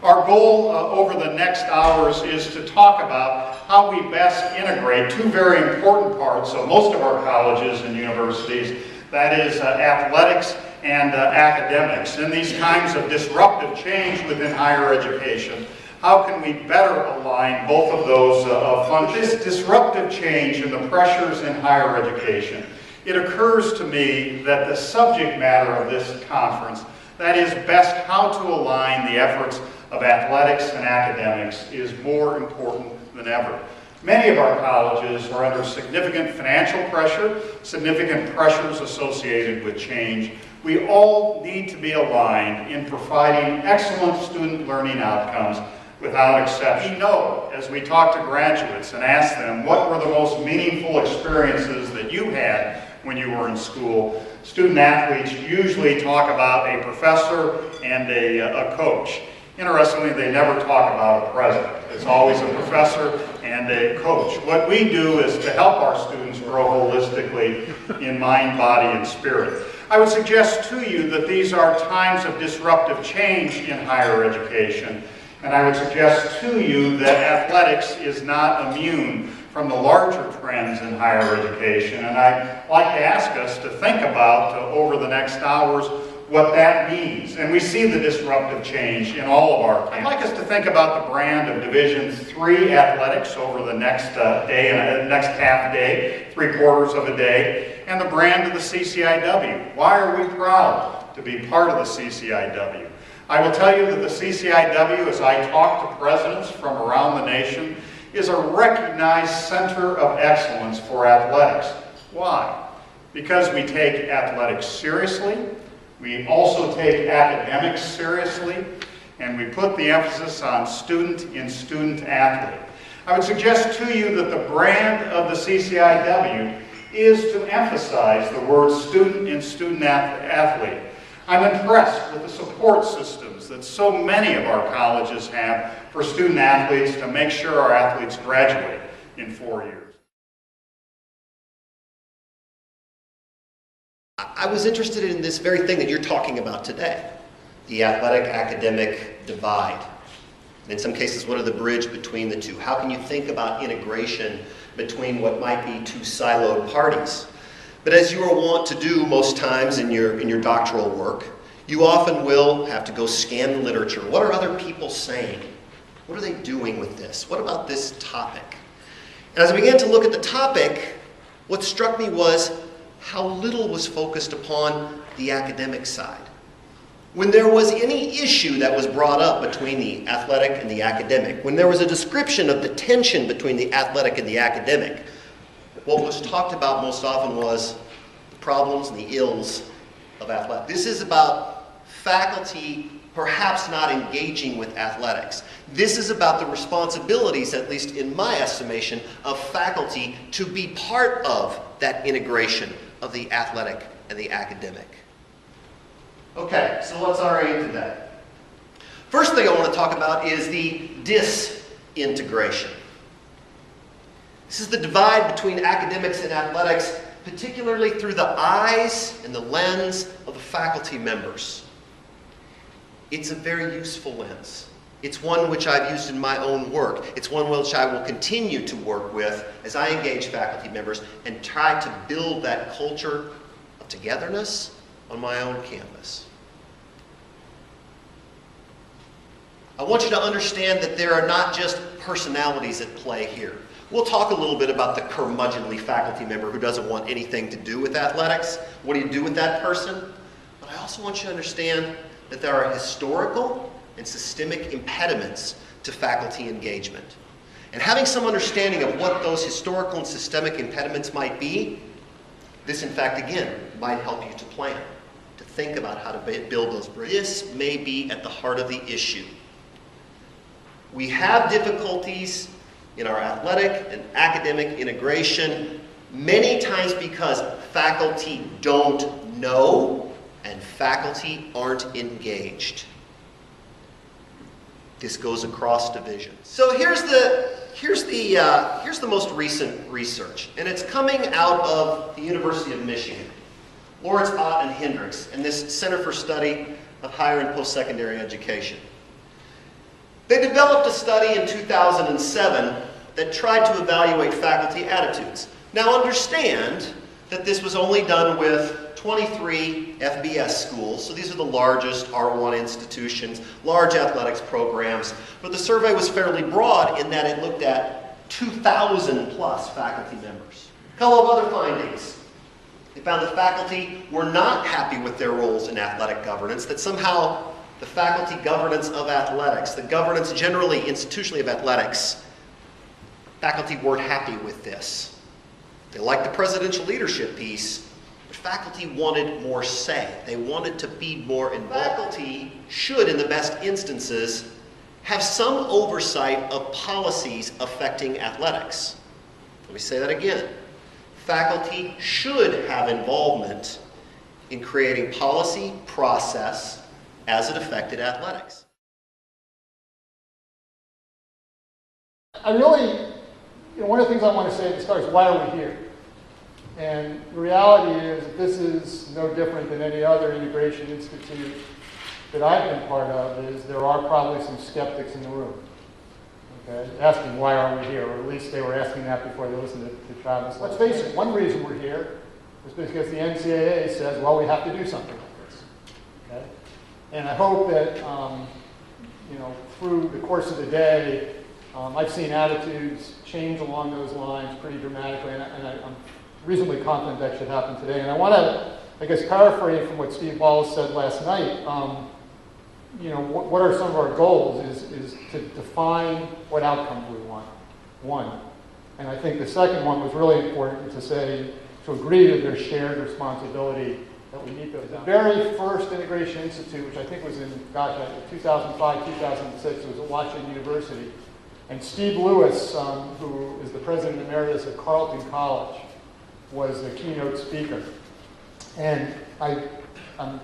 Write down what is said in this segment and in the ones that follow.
Our goal over the next hours is to talk about how we best integrate two very important parts of most of our colleges and universities, that is athletics and academics. In these kinds of disruptive change within higher education, how can we better align both of those functions? This disruptive change and the pressures in higher education, it occurs to me that the subject matter of this conference, that is best how to align the efforts of athletics and academics, is more important than ever. Many of our colleges are under significant financial pressure, significant pressures associated with change. We all need to be aligned in providing excellent student learning outcomes without exception. We know, as we talk to graduates and ask them what were the most meaningful experiences that you had when you were in school, student athletes usually talk about a professor and a coach. Interestingly, they never talk about a president. It's always a professor and a coach. What we do is to help our students grow holistically in mind, body, and spirit. I would suggest to you that these are times of disruptive change in higher education, and I would suggest to you that athletics is not immune from the larger trends in higher education, and I'd like to ask us to think about over the next hours what that means. And we see the disruptive change in all of our campuses. I'd like us to think about the brand of Division III athletics over the next day and next half day, 3/4 of a day, and the brand of the CCIW. Why are we proud to be part of the CCIW? I will tell you that the CCIW, as I talk to presidents from around the nation, is a recognized center of excellence for athletics. Why? Because we take athletics seriously, we also take academics seriously, and we put the emphasis on student in student athlete. I would suggest to you that the brand of the CCIW is to emphasize the word student in student athlete. I'm impressed with the support systems that so many of our colleges have for student athletes to make sure our athletes graduate in 4 years. I was interested in this very thing that you're talking about today, the athletic-academic divide. In some cases, what are the bridge between the two? How can you think about integration between what might be two siloed parties? But as you are wont to do most times in your doctoral work, you often will have to go scan the literature. What are other people saying? What are they doing with this? What about this topic? And as I began to look at the topic, what struck me was how little was focused upon the academic side. When there was any issue that was brought up between the athletic and the academic, when there was a description of the tension between the athletic and the academic, what was talked about most often was the problems and the ills of athletics. This is about faculty perhaps not engaging with athletics. This is about the responsibilities, at least in my estimation, of faculty to be part of that integration of the athletic and the academic. Okay, so what's our aim today? First thing I want to talk about is the disintegration. This is the divide between academics and athletics, particularly through the eyes and the lens of the faculty members. It's a very useful lens. It's one which I've used in my own work. It's one which I will continue to work with as I engage faculty members and try to build that culture of togetherness on my own campus. I want you to understand that there are not just personalities at play here. We'll talk a little bit about the curmudgeonly faculty member who doesn't want anything to do with athletics. What do you do with that person? But I also want you to understand that there are historical and systemic impediments to faculty engagement. And having some understanding of what those historical and systemic impediments might be, this in fact again might help you to plan, to think about how to build those bridges. This may be at the heart of the issue. We have difficulties in our athletic and academic integration, many times because faculty don't know and faculty aren't engaged. This goes across divisions. So here's the most recent research, and it's coming out of the University of Michigan. Lawrence Ott and Hendricks, and this Center for Study of Higher and Post-Secondary Education. They developed a study in 2007 that tried to evaluate faculty attitudes. Now understand that this was only done with 23 FBS schools, so these are the largest R1 institutions, large athletics programs, but the survey was fairly broad in that it looked at 2,000 plus faculty members. A couple of other findings. They found that faculty were not happy with their roles in athletic governance, that somehow the faculty governance of athletics, the governance generally institutionally of athletics, faculty weren't happy with this. They liked the presidential leadership piece, but faculty wanted more say. They wanted to be more involved. Faculty should, in the best instances, have some oversight of policies affecting athletics. Let me say that again. Faculty should have involvement in creating policy, process, as it affected athletics. One of the things I want to say at the start is, why are we here? And the reality is that this is no different than any other integration institute that I've been part of. Is there are probably some skeptics in the room, okay, asking why are we here, or at least they were asking that before they listened to Travis. Let's face it, one reason we're here is because the NCAA says, well, we have to do something like this, okay? And I hope that, through the course of the day, I've seen attitudes change along those lines pretty dramatically, and I'm reasonably confident that should happen today. And I want to, paraphrase from what Steve Wallace said last night. What are some of our goals is to define what outcomes we want, one. And I think the second one was really important to agree that there's shared responsibility that we meet those. The very first Integration Institute, which I think was in, 2005, 2006, it was at Washington University. And Steve Lewis, who is the president emeritus of Carleton College, was the keynote speaker. And I'm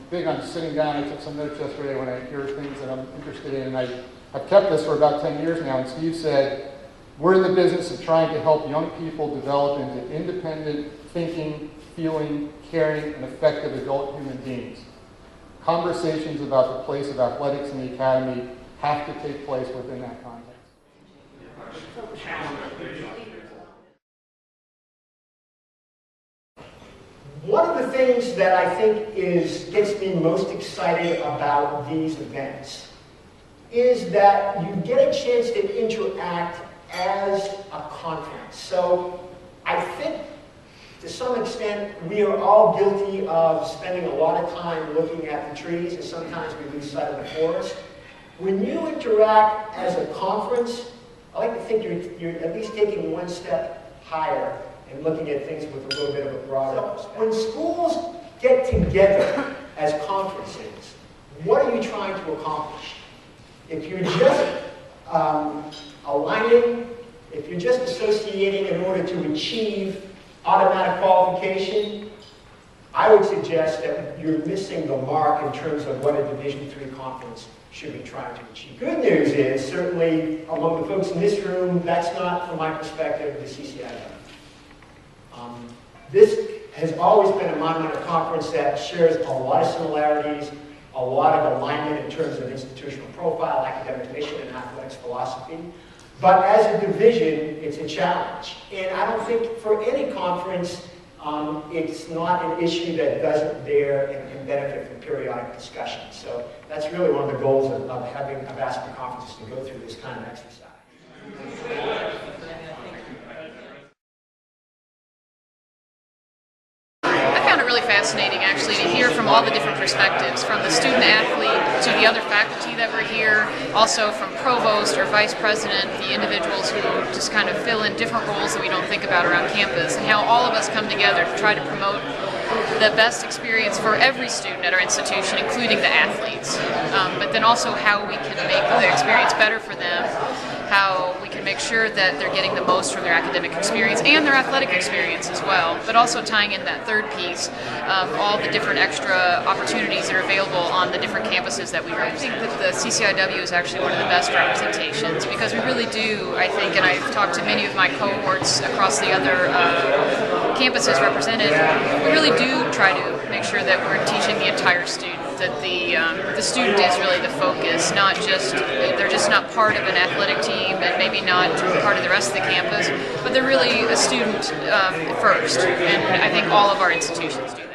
big on sitting down. I took some notes yesterday when I hear things that I'm interested in, and I've kept this for about 10 years now. And Steve said, we're in the business of trying to help young people develop into independent, thinking, feeling, caring, and effective adult human beings. Conversations about the place of athletics in the academy have to take place within that context. One of the things that I think gets me most excited about these events is that you get a chance to interact as a conference. So I think to some extent we are all guilty of spending a lot of time looking at the trees, and sometimes we lose sight of the forest. When you interact as a conference, I like to think you're at least taking one step higher and looking at things with a little bit of a broader perspective. When schools get together as conferences, what are you trying to accomplish? If you're just aligning, if you're just associating in order to achieve automatic qualification, I would suggest that you're missing the mark in terms of what a Division III conference should be trying to achieve. Good news is, certainly among the folks in this room, that's not, from my perspective, the CCIW. This has always been a monumental conference that shares a lot of similarities, a lot of alignment in terms of institutional profile, academic mission, and athletics philosophy. But as a division, it's a challenge. And I don't think for any conference, it's not an issue that doesn't bear and benefit from periodic discussion. So that's really one of the goals of asking conferences to go through this kind of exercise. Really fascinating, actually, to hear from all the different perspectives, from the student athlete to the other faculty that were here, also from provost or vice president, the individuals who just kind of fill in different roles that we don't think about around campus, and how all of us come together to try to promote the best experience for every student at our institution, including the athletes, but then also how we can make the experience better for them, how we can make sure that they're getting the most from their academic experience and their athletic experience as well, but also tying in that third piece, all the different extra opportunities that are available on the different campuses that we run. I think that the CCIW is actually one of the best representations, because we really do, I think, and I've talked to many of my cohorts across the other campuses represented, we really do try to make sure that we're teaching the entire student, that the student is really the focus, not just, they're just just not part of an athletic team and maybe not part of the rest of the campus, but they're really a student first, and I think all of our institutions do.